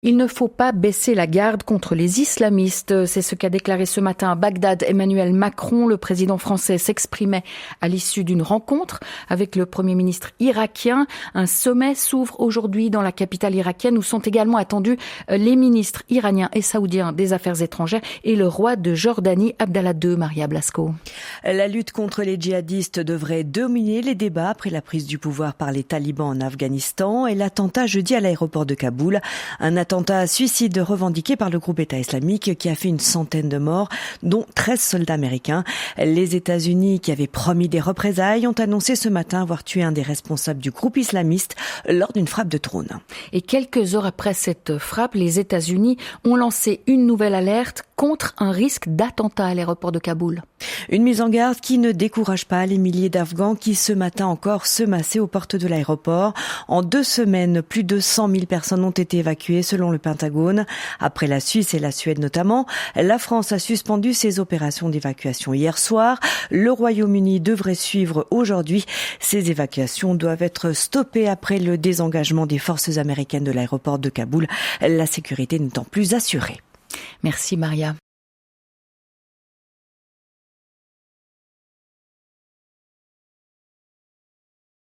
Il ne faut pas baisser la garde contre les islamistes. C'est ce qu'a déclaré ce matin à Bagdad Emmanuel Macron. Le président français s'exprimait à l'issue d'une rencontre avec le Premier ministre irakien. Un sommet s'ouvre aujourd'hui dans la capitale irakienne où sont également attendus les ministres iraniens et saoudiens des Affaires étrangères et le roi de Jordanie, Abdallah II, Maria Blasco. La lutte contre les djihadistes devrait dominer les débats après la prise du pouvoir par les talibans en Afghanistan et l'attentat jeudi à l'aéroport de Kaboul. Un attentat suicide revendiqué par le groupe État islamique qui a fait une centaine de morts, dont 13 soldats américains. Les États-Unis, qui avaient promis des représailles, ont annoncé ce matin avoir tué un des responsables du groupe islamiste lors d'une frappe de drone. Et quelques heures après cette frappe, les États-Unis ont lancé une nouvelle alerte contre un risque d'attentat à l'aéroport de Kaboul. Une mise en garde qui ne décourage pas les milliers d'Afghans qui ce matin encore se massaient aux portes de l'aéroport. En 2 semaines, plus de 100 000 personnes ont été évacuées selon le Pentagone. Après la Suisse et la Suède notamment, la France a suspendu ses opérations d'évacuation hier soir. Le Royaume-Uni devrait suivre aujourd'hui. Ces évacuations doivent être stoppées après le désengagement des forces américaines de l'aéroport de Kaboul, la sécurité n'étant plus assurée. Merci Maria.